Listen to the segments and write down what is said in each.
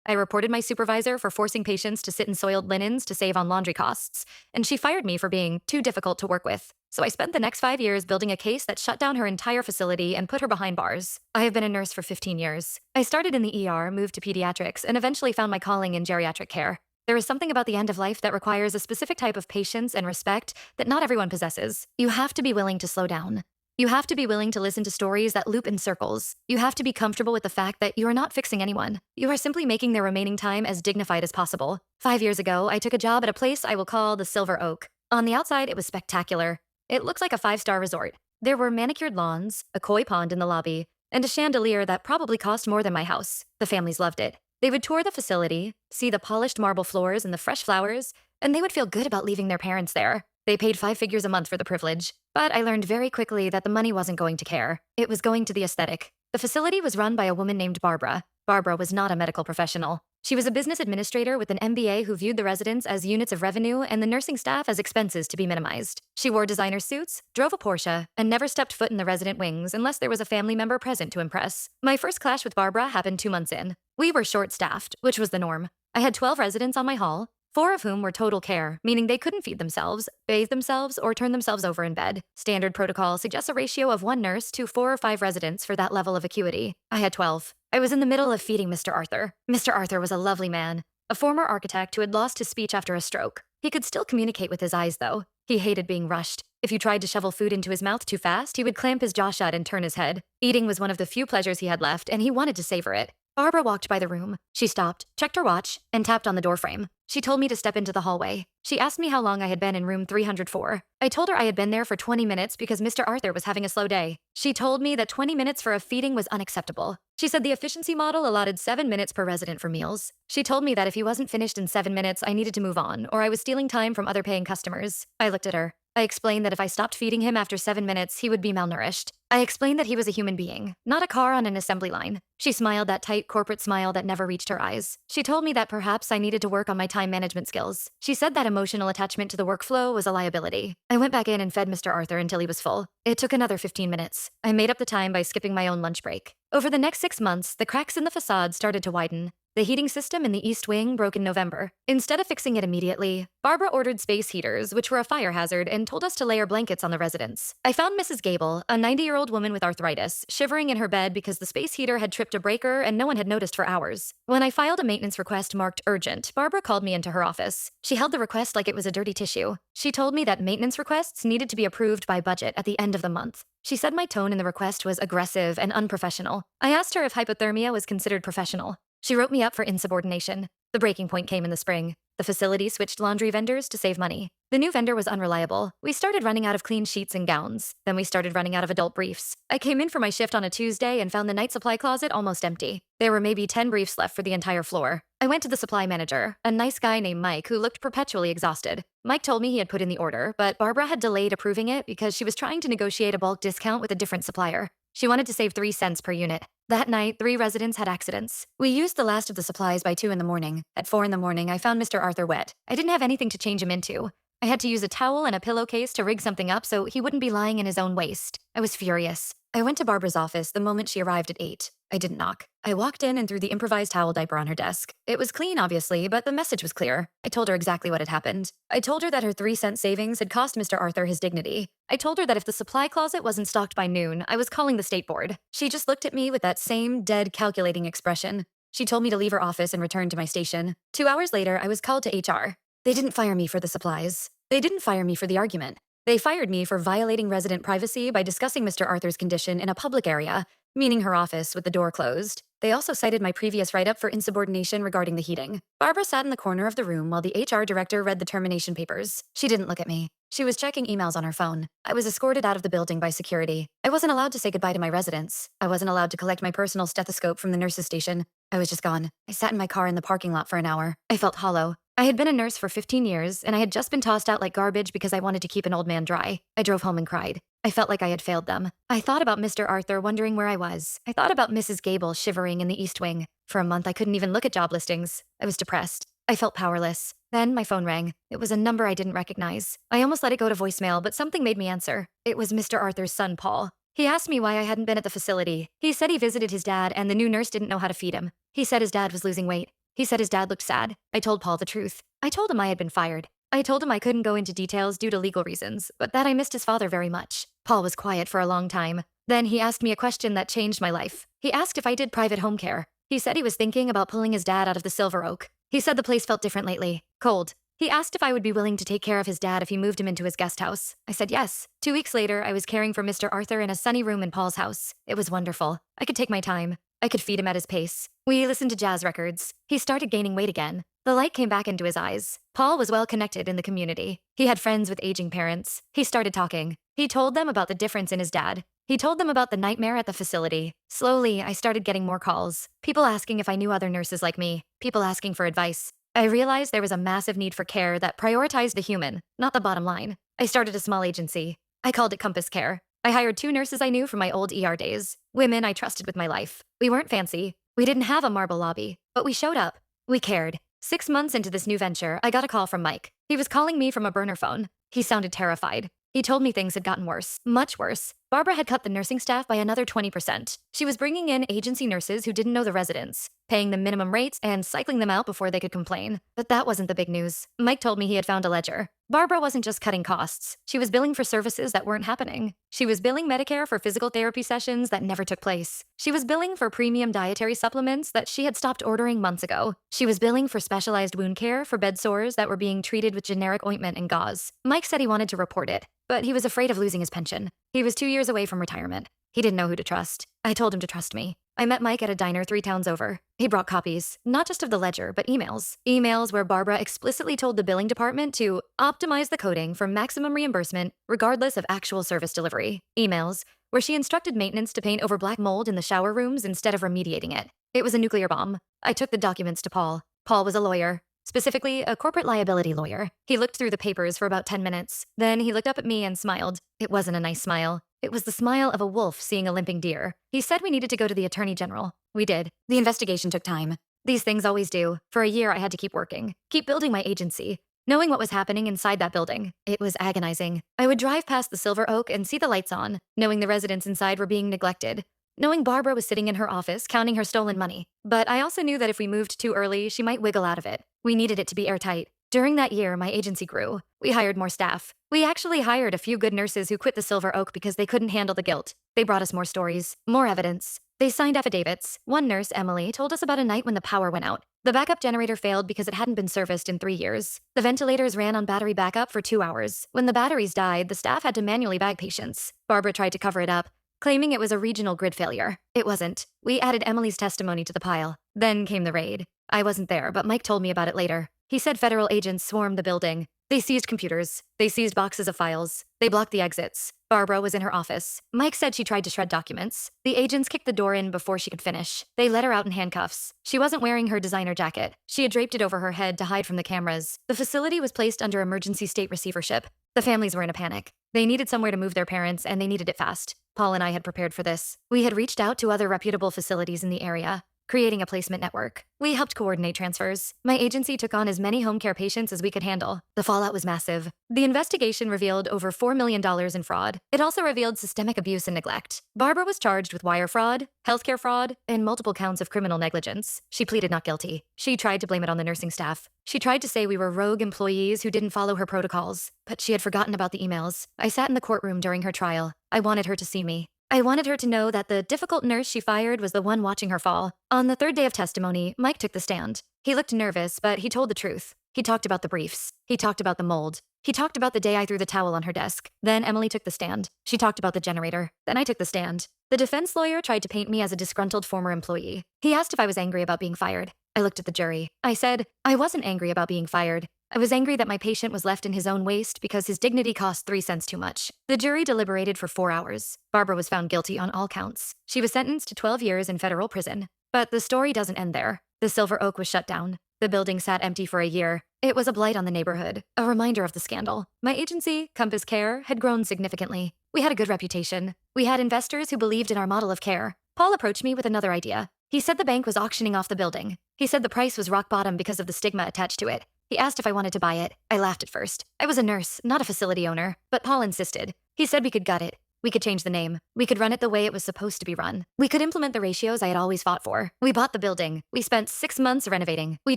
I reported my supervisor for forcing patients to sit in soiled linens to save on laundry costs, and she fired me for being too difficult to work with. So I spent the next 5 years building a case that shut down her entire facility and put her behind bars. I have been a nurse for 15 years. I started in the ER, moved to pediatrics, and eventually found my calling in geriatric care. There is something about the end of life that requires a specific type of patience and respect that not everyone possesses. You have to be willing to slow down. You have to be willing to listen to stories that loop in circles. You have to be comfortable with the fact that you are not fixing anyone. You are simply making their remaining time as dignified as possible. 5 years ago, I took a job at a place I will call the Silver Oak. On the outside, it was spectacular. It looked like a five-star resort. There were manicured lawns, a koi pond in the lobby, and a chandelier that probably cost more than my house. The families loved it. They would tour the facility, see the polished marble floors and the fresh flowers, and they would feel good about leaving their parents there. They paid 5 figures a month for the privilege, but I learned very quickly that the money wasn't going to care. It was going to the aesthetic. The facility was run by a woman named Barbara. Barbara was not a medical professional. She was a business administrator with an MBA who viewed the residents as units of revenue and the nursing staff as expenses to be minimized. She wore designer suits, drove a Porsche, and never stepped foot in the resident wings unless there was a family member present to impress. My first clash with Barbara happened 2 months in. We were short-staffed, which was the norm. I had 12 residents on my hall, 4 of whom were total care, meaning they couldn't feed themselves, bathe themselves, or turn themselves over in bed. Standard protocol suggests a ratio of 1 nurse to 4 or 5 residents for that level of acuity. I had 12. I was in the middle of feeding Mr. Arthur. Mr. Arthur was a lovely man, a former architect who had lost his speech after a stroke. He could still communicate with his eyes, though. He hated being rushed. If you tried to shovel food into his mouth too fast, he would clamp his jaw shut and turn his head. Eating was one of the few pleasures he had left, and he wanted to savor it. Barbara walked by the room. She stopped, checked her watch, and tapped on the doorframe. She told me to step into the hallway. She asked me how long I had been in room 304. I told her I had been there for 20 minutes because Mr. Arthur was having a slow day. She told me that 20 minutes for a feeding was unacceptable. She said the efficiency model allotted 7 minutes per resident for meals. She told me that if he wasn't finished in 7 minutes, I needed to move on, or I was stealing time from other paying customers. I looked at her. I explained that if I stopped feeding him after 7 minutes, he would be malnourished. I explained that he was a human being, not a car on an assembly line. She smiled that tight corporate smile that never reached her eyes. She told me that perhaps I needed to work on my time management skills. She said that emotional attachment to the workflow was a liability. I went back in and fed Mr. Arthur until he was full. It took another 15 minutes. I made up the time by skipping my own lunch break. Over the next 6 months, the cracks in the facade started to widen. The heating system in the East Wing broke in November. Instead of fixing it immediately, Barbara ordered space heaters, which were a fire hazard, and told us to layer blankets on the residents. I found Mrs. Gable, a 90-year-old woman with arthritis, shivering in her bed because the space heater had tripped a breaker and no one had noticed for hours. When I filed a maintenance request marked urgent, Barbara called me into her office. She held the request like it was a dirty tissue. She told me that maintenance requests needed to be approved by budget at the end of the month. She said my tone in the request was aggressive and unprofessional. I asked her if hypothermia was considered professional. She wrote me up for insubordination. The breaking point came in the spring. The facility switched laundry vendors to save money. The new vendor was unreliable. We started running out of clean sheets and gowns. Then we started running out of adult briefs. I came in for my shift on a Tuesday and found the night supply closet almost empty. There were maybe 10 briefs left for the entire floor. I went to the supply manager, a nice guy named Mike who looked perpetually exhausted. Mike told me he had put in the order, but Barbara had delayed approving it because she was trying to negotiate a bulk discount with a different supplier. She wanted to save 3 cents per unit. That night, 3 residents had accidents. We used the last of the supplies by 2 in the morning. At 4 in the morning, I found Mr. Arthur wet. I didn't have anything to change him into. I had to use a towel and a pillowcase to rig something up so he wouldn't be lying in his own waste. I was furious. I went to Barbara's office the moment she arrived at 8. I didn't knock. I walked in and threw the improvised towel diaper on her desk. It was clean, obviously, but the message was clear. I told her exactly what had happened. I told her that her 3-cent savings had cost Mr. Arthur his dignity. I told her that if the supply closet wasn't stocked by noon, I was calling the state board. She just looked at me with that same dead, calculating expression. She told me to leave her office and return to my station. 2 hours later, I was called to HR. They didn't fire me for the supplies. They didn't fire me for the argument. They fired me for violating resident privacy by discussing Mr. Arthur's condition in a public area, meaning her office with the door closed. They also cited my previous write-up for insubordination regarding the heating. Barbara sat in the corner of the room while the HR director read the termination papers. She didn't look at me. She was checking emails on her phone. I was escorted out of the building by security. I wasn't allowed to say goodbye to my residents. I wasn't allowed to collect my personal stethoscope from the nurse's station. I was just gone. I sat in my car in the parking lot for an hour. I felt hollow. I had been a nurse for 15 years, and I had just been tossed out like garbage because I wanted to keep an old man dry. I drove home and cried. I felt like I had failed them. I thought about Mr. Arthur wondering where I was. I thought about Mrs. Gable shivering in the East Wing. For a month, I couldn't even look at job listings. I was depressed. I felt powerless. Then my phone rang. It was a number I didn't recognize. I almost let it go to voicemail, but something made me answer. It was Mr. Arthur's son, Paul. He asked me why I hadn't been at the facility. He said he visited his dad and the new nurse didn't know how to feed him. He said his dad was losing weight. He said his dad looked sad. I told Paul the truth. I told him I had been fired. I told him I couldn't go into details due to legal reasons, but that I missed his father very much. Paul was quiet for a long time. Then he asked me a question that changed my life. He asked if I did private home care. He said he was thinking about pulling his dad out of the Silver Oak. He said the place felt different lately. Cold. He asked if I would be willing to take care of his dad if he moved him into his guest house. I said yes. 2 weeks later, I was caring for Mr. Arthur in a sunny room in Paul's house. It was wonderful. I could take my time. I could feed him at his pace. We listened to jazz records. He started gaining weight again. The light came back into his eyes. Paul was well connected in the community. He had friends with aging parents. He started talking. He told them about the difference in his dad. He told them about the nightmare at the facility. Slowly, I started getting more calls. People asking if I knew other nurses like me. People asking for advice. I realized there was a massive need for care that prioritized the human, not the bottom line. I started a small agency. I called it Compass Care. I hired 2 nurses I knew from my old ER days. Women I trusted with my life. We weren't fancy. We didn't have a marble lobby, but we showed up. We cared. 6 months into this new venture, I got a call from Mike. He was calling me from a burner phone. He sounded terrified. He told me things had gotten worse, much worse. Barbara had cut the nursing staff by another 20%. She was bringing in agency nurses who didn't know the residents, paying them minimum rates and cycling them out before they could complain. But that wasn't the big news. Mike told me he had found a ledger. Barbara wasn't just cutting costs. She was billing for services that weren't happening. She was billing Medicare for physical therapy sessions that never took place. She was billing for premium dietary supplements that she had stopped ordering months ago. She was billing for specialized wound care for bed sores that were being treated with generic ointment and gauze. Mike said he wanted to report it, but he was afraid of losing his pension. He was 2 years away from retirement. He didn't know who to trust. I told him to trust me. I met Mike at a diner 3 towns over. He brought copies, not just of the ledger, but emails. Emails where Barbara explicitly told the billing department to optimize the coding for maximum reimbursement, regardless of actual service delivery. Emails where she instructed maintenance to paint over black mold in the shower rooms instead of remediating it. It was a nuclear bomb. I took the documents to Paul. Paul was a lawyer. Specifically, a corporate liability lawyer. He looked through the papers for about 10 minutes. Then he looked up at me and smiled. It wasn't a nice smile. It was the smile of a wolf seeing a limping deer. He said we needed to go to the attorney general. We did. The investigation took time. These things always do. For a year, I had to keep working, keep building my agency. Knowing what was happening inside that building, it was agonizing. I would drive past the Silver Oak and see the lights on, knowing the residents inside were being neglected. Knowing Barbara was sitting in her office counting her stolen money. But I also knew that if we moved too early, she might wiggle out of it. We needed it to be airtight. During that year, my agency grew. We hired more staff. We actually hired a few good nurses who quit the Silver Oak because they couldn't handle the guilt. They brought us more stories, more evidence. They signed affidavits. One nurse, Emily, told us about a night when the power went out. The backup generator failed because it hadn't been serviced in 3 years. The ventilators ran on battery backup for 2 hours. When the batteries died, the staff had to manually bag patients. Barbara tried to cover it up, claiming it was a regional grid failure. It wasn't. We added Emily's testimony to the pile. Then came the raid. I wasn't there, but Mike told me about it later. He said federal agents swarmed the building. They seized computers. They seized boxes of files. They blocked the exits. Barbara was in her office. Mike said she tried to shred documents. The agents kicked the door in before she could finish. They let her out in handcuffs. She wasn't wearing her designer jacket. She had draped it over her head to hide from the cameras. The facility was placed under emergency state receivership. The families were in a panic. They needed somewhere to move their parents, and they needed it fast. Paul and I had prepared for this. We had reached out to other reputable facilities in the area, creating a placement network. We helped coordinate transfers. My agency took on as many home care patients as we could handle. The fallout was massive. The investigation revealed over $4 million in fraud. It also revealed systemic abuse and neglect. Barbara was charged with wire fraud, healthcare fraud, and multiple counts of criminal negligence. She pleaded not guilty. She tried to blame it on the nursing staff. She tried to say we were rogue employees who didn't follow her protocols, but she had forgotten about the emails. I sat in the courtroom during her trial. I wanted her to see me. I wanted her to know that the difficult nurse she fired was the one watching her fall. On the 3rd day of testimony, Mike took the stand. He looked nervous, but he told the truth. He talked about the briefs. He talked about the mold. He talked about the day I threw the towel on her desk. Then Emily took the stand. She talked about the generator. Then I took the stand. The defense lawyer tried to paint me as a disgruntled former employee. He asked if I was angry about being fired. I looked at the jury. I said, I wasn't angry about being fired. I was angry that my patient was left in his own waste because his dignity cost 3 cents too much. The jury deliberated for 4 hours. Barbara was found guilty on all counts. She was sentenced to 12 years in federal prison. But the story doesn't end there. The Silver Oak was shut down. The building sat empty for a year. It was a blight on the neighborhood, a reminder of the scandal. My agency, Compass Care, had grown significantly. We had a good reputation. We had investors who believed in our model of care. Paul approached me with another idea. He said the bank was auctioning off the building. He said the price was rock bottom because of the stigma attached to it. He asked if I wanted to buy it. I laughed at first. I was a nurse, not a facility owner, but Paul insisted. He said we could gut it. We could change the name. We could run it the way it was supposed to be run. We could implement the ratios I had always fought for. We bought the building. We spent 6 months renovating. We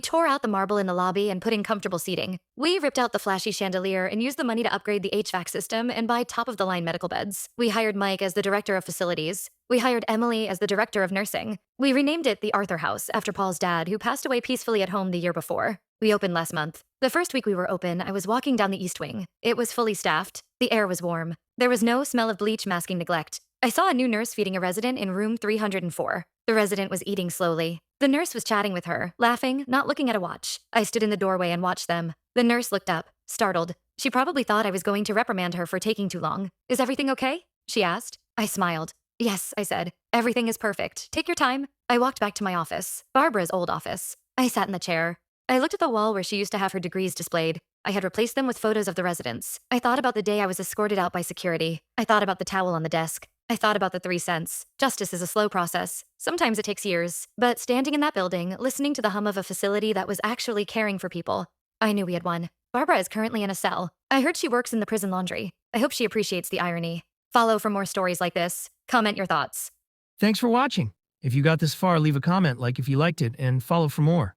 tore out the marble in the lobby and put in comfortable seating. We ripped out the flashy chandelier and used the money to upgrade the HVAC system and buy top-of-the-line medical beds. We hired Mike as the director of facilities. We hired Emily as the director of nursing. We renamed it the Arthur House after Paul's dad, who passed away peacefully at home the year before. We opened last month. The first week we were open, I was walking down the East Wing. It was fully staffed. The air was warm. There was no smell of bleach masking neglect. I saw a new nurse feeding a resident in room 304. The resident was eating slowly. The nurse was chatting with her, laughing, not looking at a watch. I stood in the doorway and watched them. The nurse looked up, startled. She probably thought I was going to reprimand her for taking too long. "Is everything okay?" she asked. I smiled. "Yes," I said. "Everything is perfect. Take your time." I walked back to my office, Barbara's old office. I sat in the chair. I looked at the wall where she used to have her degrees displayed. I had replaced them with photos of the residents. I thought about the day I was escorted out by security. I thought about the towel on the desk. I thought about the 3 cents. Justice is a slow process. Sometimes it takes years. But standing in that building, listening to the hum of a facility that was actually caring for people, I knew we had won. Barbara is currently in a cell. I heard she works in the prison laundry. I hope she appreciates the irony. Follow for more stories like this. Comment your thoughts. Thanks for watching. If you got this far, leave a comment, like if you liked it, and follow for more.